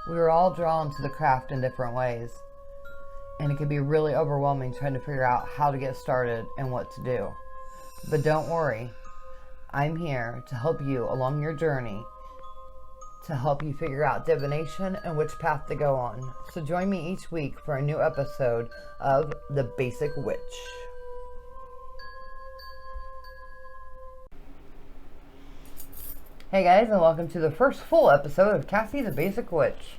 We are all drawn to the craft in different ways, and it can be really overwhelming trying to figure out how to get started and what to do. But don't worry, I'm here to help you along your journey, to help you figure out divination and which path to go on. So join me each week for a new episode of The Basic Witch. Hey guys, and welcome to the first full episode of Kassie The Basic Witch.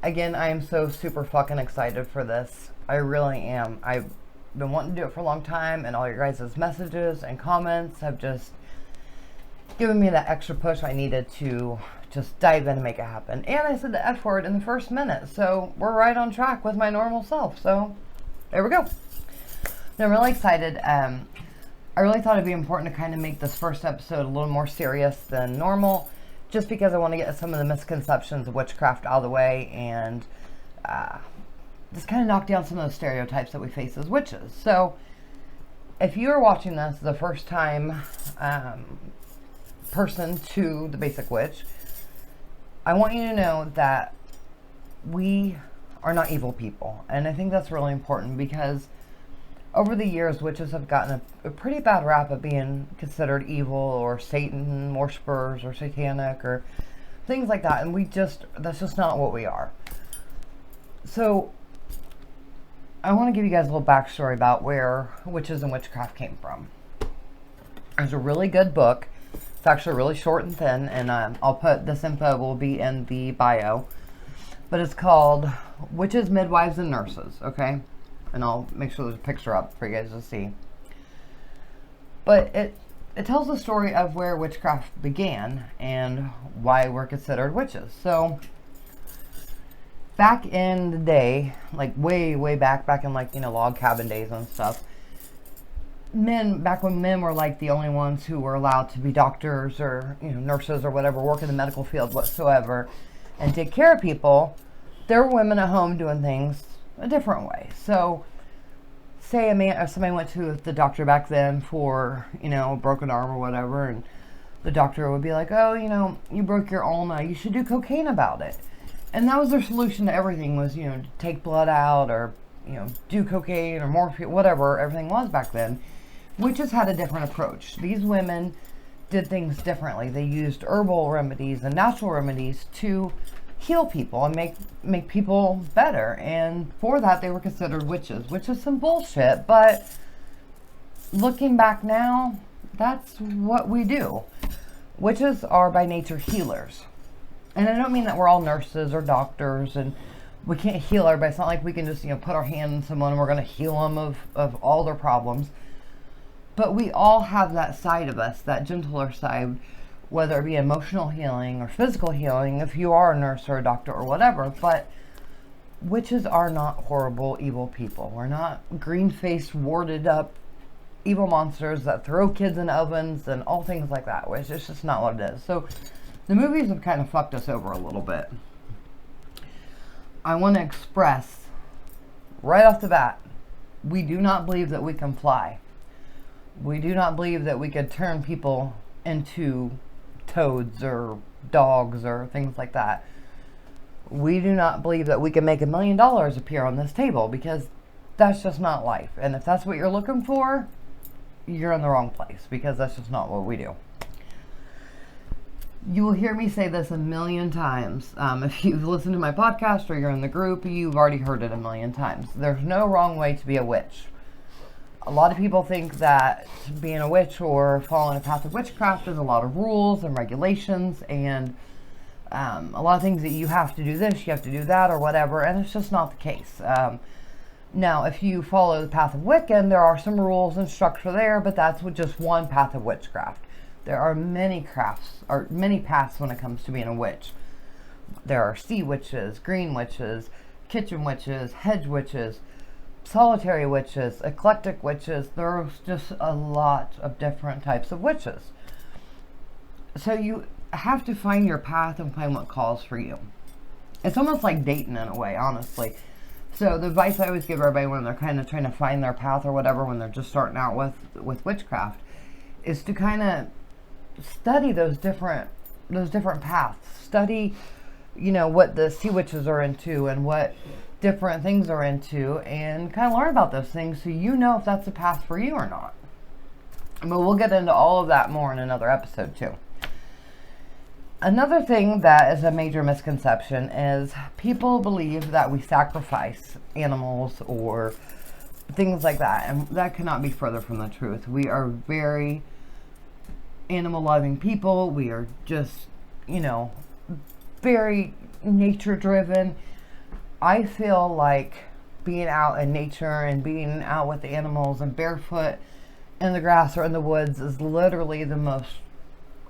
Again, I am so super fucking excited for this. I really am. I've been wanting to do it for a long time, and all your guys' messages and comments have just given me that extra push I needed to just dive in and make it happen. And I said the F word in the first minute, so we're right on track with my normal self. So there we go. And I'm really excited. I really thought it'd be important to kind of make this first episode a little more serious than normal, just because I want to get some of the misconceptions of witchcraft out of the way and just kind of knock down some of those stereotypes that we face as witches. So if you are watching this the first time person to The Basic Witch, I want you to know that we are not evil people. And I think that's really important because over the years, witches have gotten a pretty bad rap of being considered evil or Satan worshippers or satanic or things like that. And that's just not what we are. So I want to give you guys a little backstory about where witches and witchcraft came from. There's a really good book. It's actually really short and thin, and I'll put this info will be in the bio. But it's called Witches, Midwives, and Nurses, okay? And I'll make sure there's a picture up for you guys to see. But it tells the story of where witchcraft began and why we're considered witches. So back in the day, like way back in like, log cabin days and stuff, back when men were like the only ones who were allowed to be doctors or nurses or whatever, work in the medical field whatsoever, and take care of people, there were women at home doing things a different way. So say somebody went to the doctor back then for a broken arm or whatever, and the doctor would be like, oh, you broke your ulna, you should do cocaine about it. And that was their solution to everything, was to take blood out or do cocaine or morphine, whatever everything was back then. Witches had a different approach. These women did things differently. They used herbal remedies and natural remedies to heal people and make people better, and for that they were considered witches, which is some bullshit, but looking back now, that's what we do. Witches are by nature healers, and I don't mean that we're all nurses or doctors and we can't heal everybody. It's not like we can just put our hand on someone and we're going to heal them of all their problems, but we all have that side of us, that gentler side, whether it be emotional healing or physical healing, if you are a nurse or a doctor or whatever. But witches are not horrible, evil people. We're not green-faced, warded up evil monsters that throw kids in ovens and all things like that, which is just not what it is. So the movies have kind of fucked us over a little bit. I want to express right off the bat, we do not believe that we can fly. We do not believe that we could turn people into toads or dogs or things like that. We do not believe that we can make $1 million appear on this table, because that's just not life. And if that's what you're looking for, you're in the wrong place, because that's just not what we do. You will hear me say this 1,000,000 times. If you've listened to my podcast or you're in the group, you've already heard it 1,000,000 times. There's no wrong way to be a witch. A lot of people think that being a witch or following a path of witchcraft is a lot of rules and regulations and a lot of things that you have to do this, you have to do that or whatever, and it's just not the case. Now, if you follow the path of Wiccan, there are some rules and structure there, but that's just one path of witchcraft. There are many crafts, or many paths when it comes to being a witch. There are sea witches, green witches, kitchen witches, hedge witches, solitary witches, eclectic witches. There's just a lot of different types of witches. So you have to find your path and find what calls for you. It's almost like dating in a way, honestly. So the advice I always give everybody when they're kind of trying to find their path or whatever, when they're just starting out with witchcraft, is to kind of study those different paths. Study what the sea witches are into and what different things are into, and kind of learn about those things so if that's a path for you or not. But we'll get into all of that more in another episode too. Another thing that is a major misconception is people believe that we sacrifice animals or things like that, and that cannot be further from the truth. We are very animal loving people. We are just, very nature driven. I feel like being out in nature and being out with the animals and barefoot in the grass or in the woods is literally the most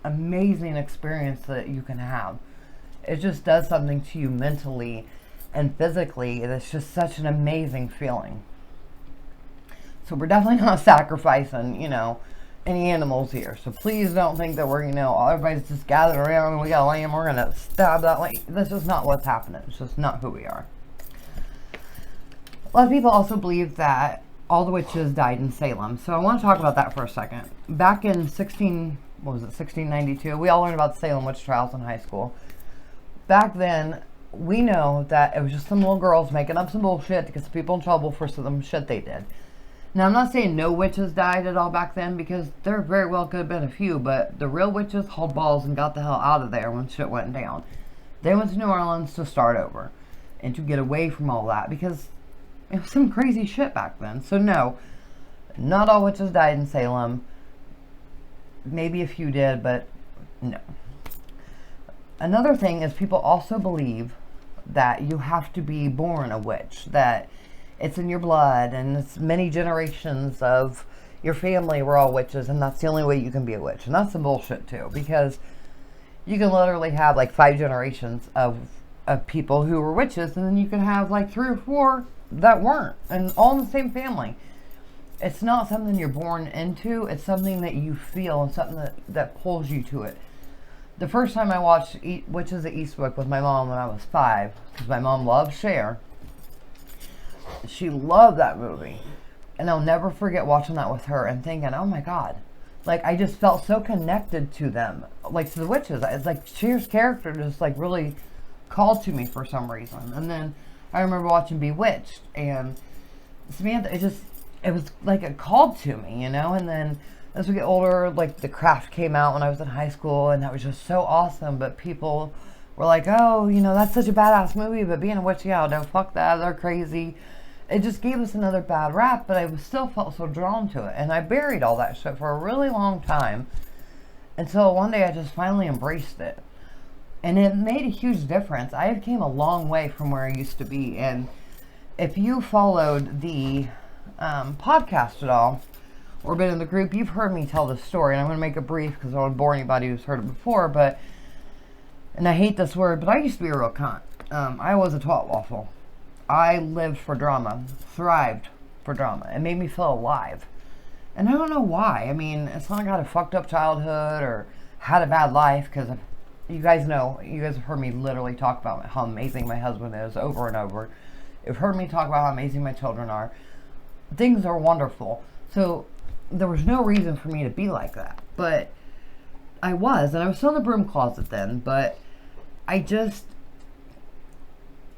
amazing experience that you can have. It just does something to you mentally and physically. It's just such an amazing feeling. So we're definitely not sacrificing, any animals here. So please don't think that we're, everybody's just gathered around and we got a lamb, we're going to stab that lamb. That's just not what's happening. It's just not who we are. A lot of people also believe that all the witches died in Salem. So I want to talk about that for a second. Back in 1692, we all learned about the Salem witch trials in high school. Back then, we know that it was just some little girls making up some bullshit to get some people in trouble for some shit they did. Now, I'm not saying no witches died at all back then, because there very well could have been a few, but the real witches hauled balls and got the hell out of there when shit went down. They went to New Orleans to start over and to get away from all that, because it was some crazy shit back then. So no, not all witches died in Salem. Maybe a few did, but no. Another thing is people also believe that you have to be born a witch, that it's in your blood, and it's many generations of your family were all witches, and that's the only way you can be a witch. And that's some bullshit too, because you can literally have like 5 generations of people who were witches, and then you can have like 3 or 4 that weren't, and all in the same family. It's not something you're born into. It's something that you feel, and something that pulls you to it. The first time I watched Witches of Eastwick with my mom when I was 5, because my mom loved Cher. She loved that movie. And I'll never forget watching that with her and thinking, oh my God. Like, I just felt so connected to them. Like, to the witches. It's like Cher's character just like really called to me for some reason. And then I remember watching Bewitched, and Samantha, it was like it called to me, And then as we get older, like The Craft came out when I was in high school, and that was just so awesome. But people were like, oh, that's such a badass movie, but being a witch, yeah, no, fuck that, they're crazy. It just gave us another bad rap, but I still felt so drawn to it. And I buried all that shit for a really long time until one day I just finally embraced it. And it made a huge difference. I have came a long way from where I used to be. And if you followed the podcast at all, or been in the group, you've heard me tell this story. And I'm going to make it brief because I don't want to bore anybody who's heard it before. And I hate this word, but I used to be a real cunt. I was a twat waffle. I lived for drama, thrived for drama. It made me feel alive. And I don't know why. I mean, it's not like I had a fucked up childhood or had a bad life, because you guys have heard me literally talk about how amazing my husband is over and over. You've heard me talk about how amazing my children are. Things are wonderful. So there was no reason for me to be like that. But I was, and I was still in the broom closet then, but I just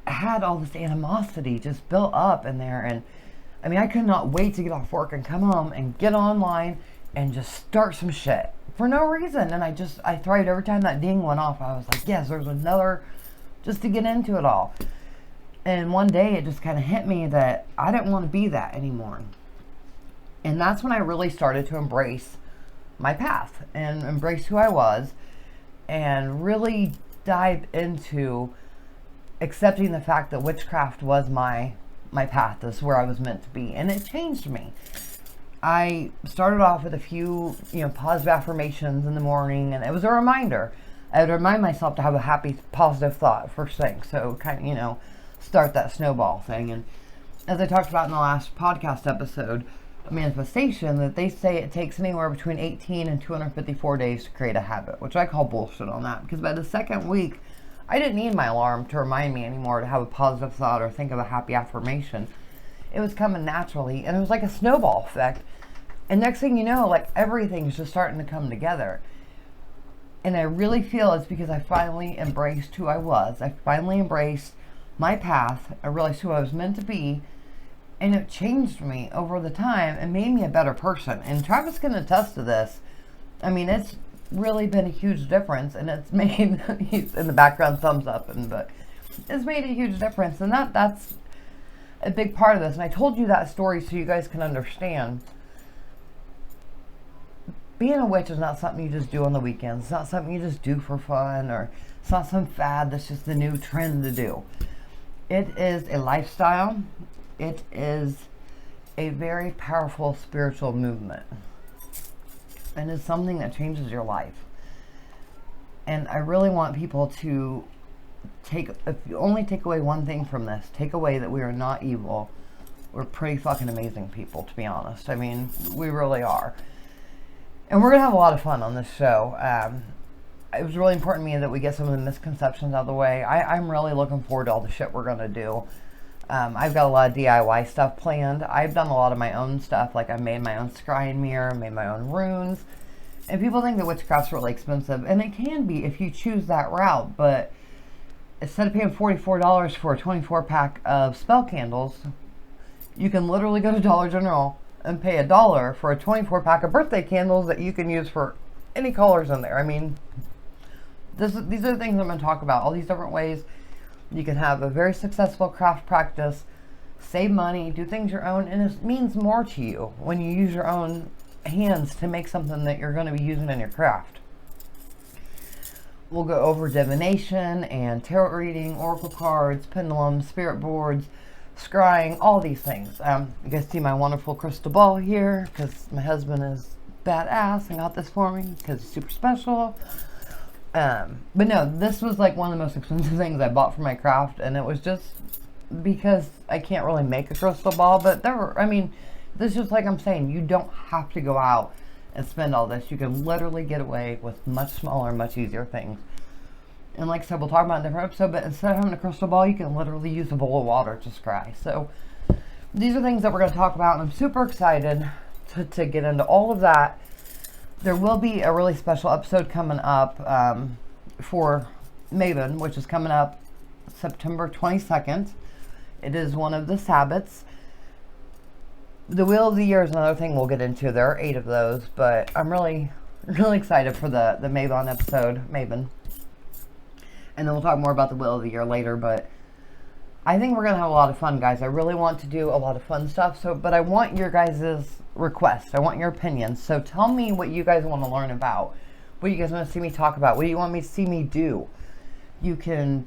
had all this animosity just built up in there. And I mean, I could not wait to get off work and come home and get online and just start some shit for no reason. And I thrived every time that ding went off. I was like, yes, there's another, just to get into it all. And one day it just kind of hit me that I didn't want to be that anymore. And that's when I really started to embrace my path and embrace who I was, and really dive into accepting the fact that witchcraft was my path. This is where I was meant to be. And it changed me. I started off with a few, positive affirmations in the morning, and it was a reminder. I would remind myself to have a happy, positive thought first thing. So kind of, start that snowball thing. And as I talked about in the last podcast episode, manifestation, that they say it takes anywhere between 18 and 254 days to create a habit, which I call bullshit on that, because by the second week, I didn't need my alarm to remind me anymore to have a positive thought or think of a happy affirmation. It was coming naturally, and it was like a snowball effect. And next thing you know, like, everything's just starting to come together. And I really feel it's because I finally embraced who I was. I finally embraced my path. I realized who I was meant to be. And it changed me over the time and made me a better person. And Travis can attest to this. I mean, it's really been a huge difference. And it's made, he's in the background, thumbs up. But it's made a huge difference. And that's a big part of this. And I told you that story so you guys can understand. Being a witch is not something you just do on the weekends. It's not something you just do for fun, or it's not some fad that's just the new trend to do. It is a lifestyle. It is a very powerful spiritual movement. And it's something that changes your life. And I really want people to if you only take away one thing from this, take away that we are not evil. We're pretty fucking amazing people, to be honest. I mean, we really are. And we're going to have a lot of fun on this show. It was really important to me that we get some of the misconceptions out of the way. I'm really looking forward to all the shit we're going to do. I've got a lot of DIY stuff planned. I've done a lot of my own stuff. Like, I've made my own scrying mirror, made my own runes. And people think that witchcraft's really expensive. And it can be if you choose that route. But instead of paying $44 for a 24-pack of spell candles, you can literally go to Dollar General and pay $1 for a 24-pack of birthday candles that you can use for any colors in there. I mean, these are the things I'm going to talk about. All these different ways you can have a very successful craft practice, save money, do things your own, and it means more to you when you use your own hands to make something that you're going to be using in your craft. We'll go over divination and tarot reading, oracle cards, pendulums, spirit boards, scrying, all these things. You guys see my wonderful crystal ball here because my husband is badass and got this for me because it's super special. But no, this was like one of the most expensive things I bought for my craft, and it was just because I can't really make a crystal ball. But this is just like I'm saying, you don't have to go out and spend all this. You can literally get away with much smaller, much easier things. And like I said, we'll talk about it in a different episode, but instead of having a crystal ball, you can literally use a bowl of water to scry. So these are things that we're going to talk about, and I'm super excited to get into all of that. There will be a really special episode coming up for Maven, which is coming up September 22nd. It is one of the Sabbats. The Wheel of the Year is another thing we'll get into. There are 8 of those, but I'm really, really excited for the Maven episode, Maven. And then we'll talk more about the Wheel of the Year later, but I think we're going to have a lot of fun, guys. I really want to do a lot of fun stuff, but I want your guys' requests. I want your opinions. So tell me what you guys want to learn about, what you guys want to see me talk about, what do you want me to see me do. You can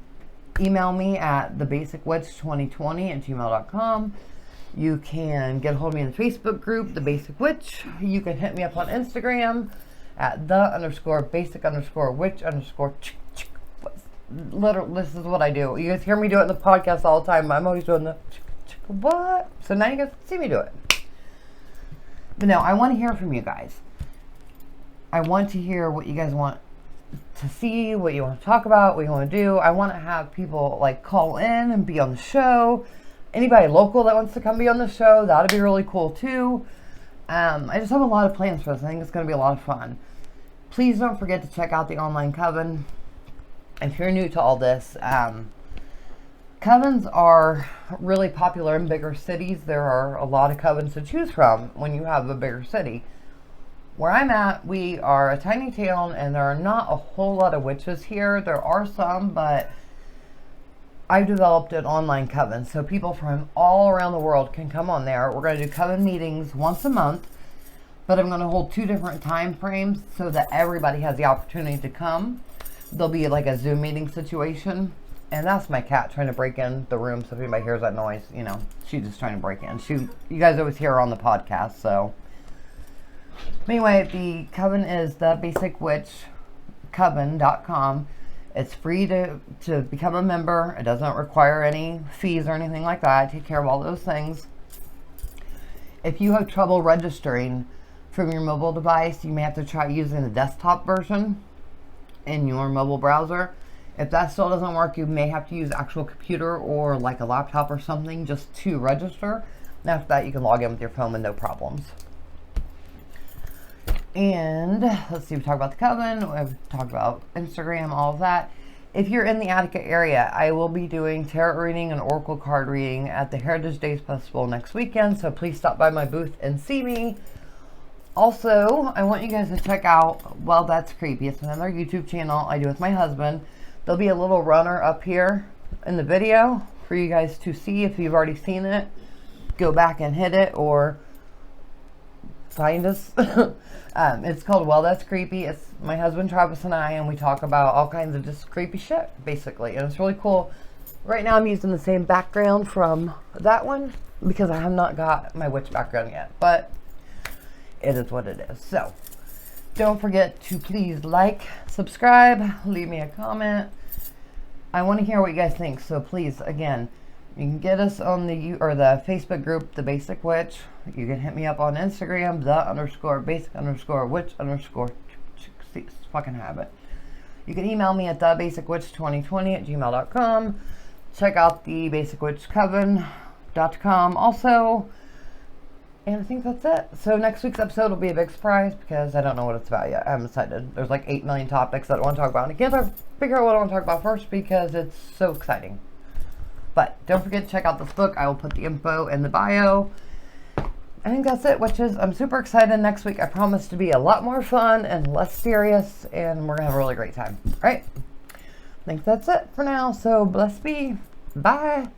email me at thebasicwitch2020@gmail.com. You can get a hold of me in the Facebook group, The Basic Witch. You can hit me up on Instagram at the_basic_witch_. Literally, this is what I do. You guys hear me do it in the podcast all the time. I'm always doing the what? So now you guys see me do it. But no, I want to hear from you guys. I want to hear what you guys want to see, what you want to talk about, what you want to do. I want to have people like call in and be on the show. Anybody local that wants to come be on the show, that'd be really cool too. I just have a lot of plans for this. I think it's going to be a lot of fun. Please don't forget to check out the online coven. If you're new to all this, covens are really popular in bigger cities. There are a lot of covens to choose from when you have a bigger city. Where I'm at, we are a tiny town, and there are not a whole lot of witches here. There are some, but I've developed an online coven, so people from all around the world can come on there. We're going to do coven meetings once a month, but I'm going to hold 2 different time frames so that everybody has the opportunity to come. There'll be like a Zoom meeting situation, and that's my cat trying to break in the room. So if anybody hears that noise, you know, she's just trying to break in. You guys always hear her on the podcast. So anyway, the coven is thebasicwitchcoven.com. It's free to become a member. It doesn't require any fees or anything like that. I take care of all those things. If you have trouble registering from your mobile device, you may have to try using the desktop version in your mobile browser. If that still doesn't work, you may have to use actual computer or like a laptop or something just to register. And after that, you can log in with your phone with no problems. And let's see, we talked about the coven, we've talked about Instagram, all of that. If you're in the Attica area, I will be doing tarot reading and oracle card reading at the Heritage Days Festival next weekend, so please stop by my booth and see me. Also, I want you guys to check out Well That's Creepy. It's another YouTube channel I do with my husband. There'll be a little runner up here in the video for you guys to see. If you've already seen it, go back and hit it or find us. It's called Well That's Creepy. It's my husband Travis and I, and we talk about all kinds of just creepy shit, basically, and it's really cool. Right now I'm using the same background from that one because I have not got my witch background yet, but it is what it is. So don't forget to please like, subscribe, leave me a comment. I want to hear what you guys think, so please, again, you can get us on the Facebook group, The Basic Witch. You can hit me up on Instagram, _basic_witch_ fucking habit. You can email me at thebasicwitch2020@gmail.com. Check out the basicwitchcoven.com also. And I think that's it. So next week's episode will be a big surprise because I don't know what it's about yet. I haven't decided. There's like 8 million topics that I want to talk about. And I can't figure out what I want to talk about first because it's so exciting. But don't forget to check out this book. I will put the info in the bio. I think that's it, witches. I'm super excited. Next week, I promise to be a lot more fun and less serious, and we're going to have a really great time. All right? I think that's it for now. So bless be. Bye.